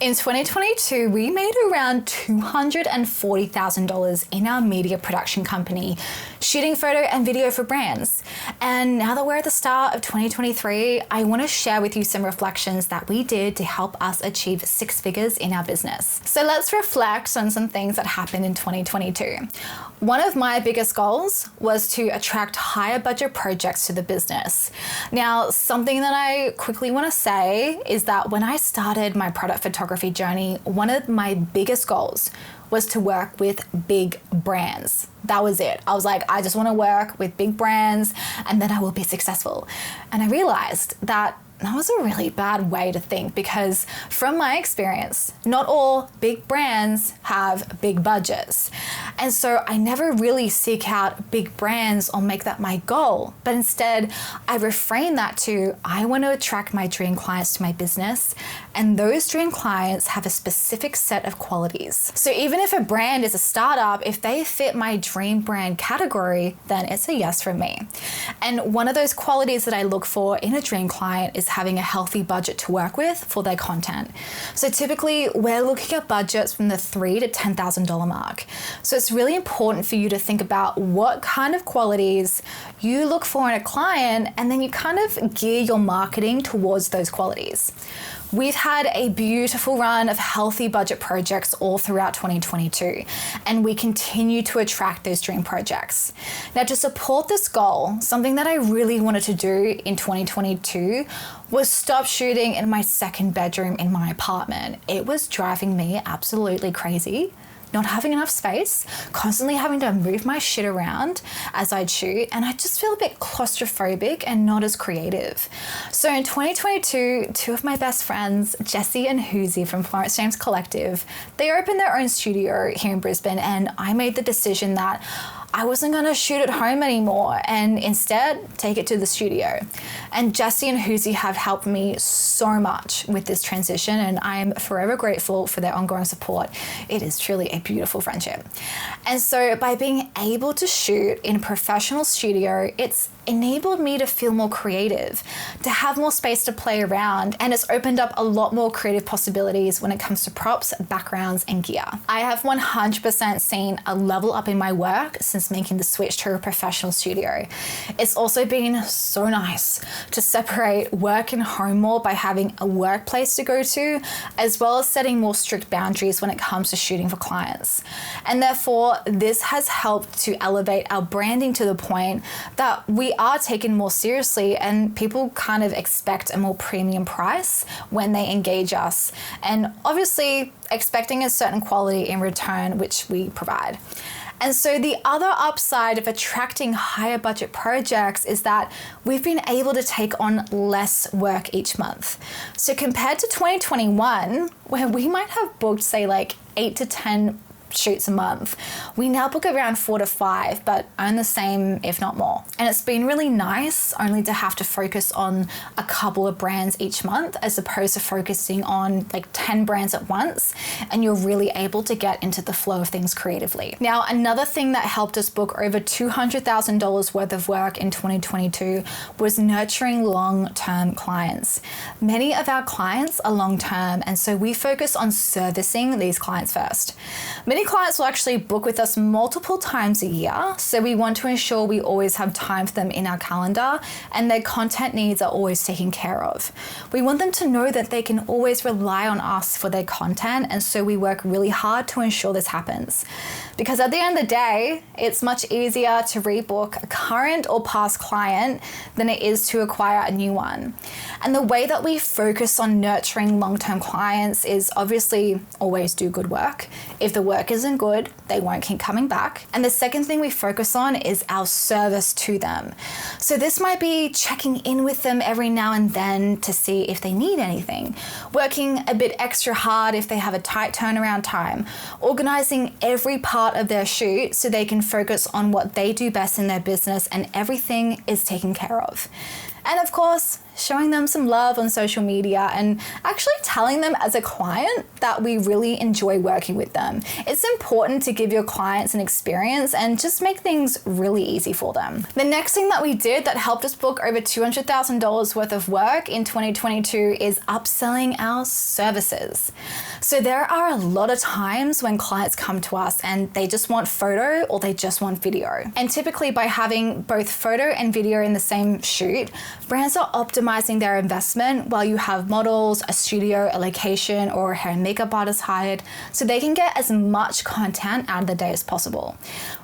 In 2022, we made around $240,000 in our media production company, shooting photo and video for brands. And now that we're at the start of 2023, I want to share with you some reflections that we did to help us achieve six figures in our business. So let's reflect on some things that happened in 2022. One of my biggest goals was to attract higher budget projects to the business. Now, something that I quickly want to say is that when I started my product photography journey, one of my biggest goals was to work with big brands. That was it. I was like, I just want to work with big brands and then I will be successful. And I realized that was a really bad way to think, because from my experience, not all big brands have big budgets. And so I never really seek out big brands or make that my goal, but instead I reframe that to, I want to attract my dream clients to my business, and those dream clients have a specific set of qualities. So even if a brand is a startup, if they fit my dream brand category, then it's a yes from me. And one of those qualities that I look for in a dream client is having a healthy budget to work with for their content. So typically we're looking at budgets from the $3,000 to $10,000 mark. So it's really important for you to think about what kind of qualities you look for in a client, and then you kind of gear your marketing towards those qualities. We've had a beautiful run of healthy budget projects all throughout 2022, and we continue to attract those dream projects. Now, to support this goal, something that I really wanted to do in 2022 was stop shooting in my second bedroom in my apartment. It was driving me absolutely crazy. Not having enough space, constantly having to move my shit around as I'd shoot, and I just feel a bit claustrophobic and not as creative. So in 2022, two of my best friends, Jessie and Hoosie from Florence James Collective, they opened their own studio here in Brisbane, and I made the decision that I wasn't gonna shoot at home anymore and instead take it to the studio. And Jessie and Hoosie have helped me so much with this transition, and I am forever grateful for their ongoing support. It is truly a beautiful friendship. And so by being able to shoot in a professional studio, it's enabled me to feel more creative, to have more space to play around, and it's opened up a lot more creative possibilities when it comes to props, backgrounds, and gear. I have 100% seen a level up in my work since making the switch to a professional studio. It's also been so nice to separate work and home more by having a workplace to go to, as well as setting more strict boundaries when it comes to shooting for clients. And therefore, this has helped to elevate our branding to the point that we are taken more seriously, and people kind of expect a more premium price when they engage us, and obviously expecting a certain quality in return, which we provide. And so the other upside of attracting higher budget projects is that we've been able to take on less work each month. So compared to 2021, where we might have booked, say, like 8 to 10 shoots a month, we now book around 4 to 5, but earn the same, if not more. And it's been really nice only to have to focus on a couple of brands each month, as opposed to focusing on like 10 brands at once, and you're really able to get into the flow of things creatively. Now, another thing that helped us book over $200,000 worth of work in 2022 was nurturing long-term clients. Many of our clients are long-term, and so we focus on servicing these clients first. Many clients will actually book with us multiple times a year, so we want to ensure we always have time for them in our calendar and their content needs are always taken care of. We want them to know that they can always rely on us for their content, and so we work really hard to ensure this happens. Because at the end of the day, it's much easier to rebook a current or past client than it is to acquire a new one. And the way that we focus on nurturing long-term clients is obviously always do good work. If the work isn't good, they won't keep coming back. And the second thing we focus on is our service to them. So this might be checking in with them every now and then to see if they need anything, working a bit extra hard if they have a tight turnaround time, organizing every part of their shoot so they can focus on what they do best in their business and everything is taken care of. And of course, showing them some love on social media, and actually telling them as a client that we really enjoy working with them. It's important to give your clients an experience and just make things really easy for them. The next thing that we did that helped us book over $200,000 worth of work in 2022 is upselling our services. So there are a lot of times when clients come to us and they just want photo or they just want video. And typically by having both photo and video in the same shoot, brands are optimizing their investment while you have models, a studio, a location, or a hair and makeup artist hired, so they can get as much content out of the day as possible.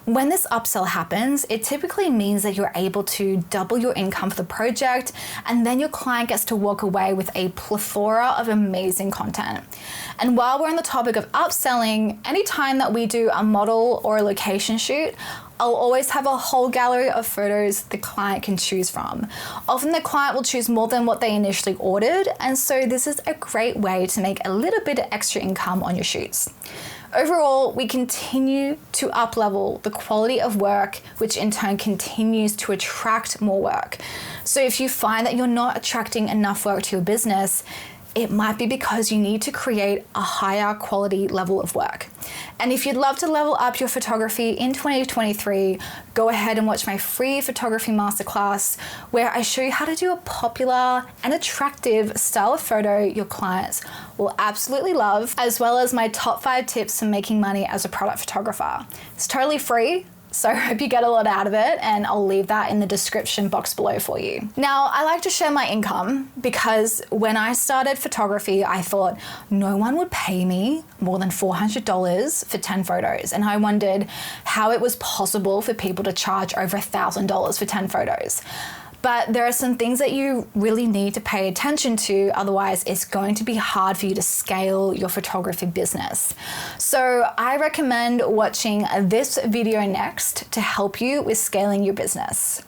When this upsell happens, it typically means that you're able to double your income for the project, and then your client gets to walk away with a plethora of amazing content. And while we're on the topic of upselling, anytime that we do a model or a location shoot, I'll always have a whole gallery of photos the client can choose from. Often the client will choose more than what they initially ordered, and so this is a great way to make a little bit of extra income on your shoots. Overall, we continue to up-level the quality of work, which in turn continues to attract more work. So if you find that you're not attracting enough work to your business, it might be because you need to create a higher quality level of work. And if you'd love to level up your photography in 2023, go ahead and watch my free photography masterclass, where I show you how to do a popular and attractive style of photo your clients will absolutely love, as well as my top 5 tips for making money as a product photographer. It's totally free, so I hope you get a lot out of it, and I'll leave that in the description box below for you. Now, I like to share my income because when I started photography, I thought no one would pay me more than $400 for 10 photos. And I wondered how it was possible for people to charge over $1,000 for 10 photos. But there are some things that you really need to pay attention to, otherwise it's going to be hard for you to scale your photography business. So I recommend watching this video next to help you with scaling your business.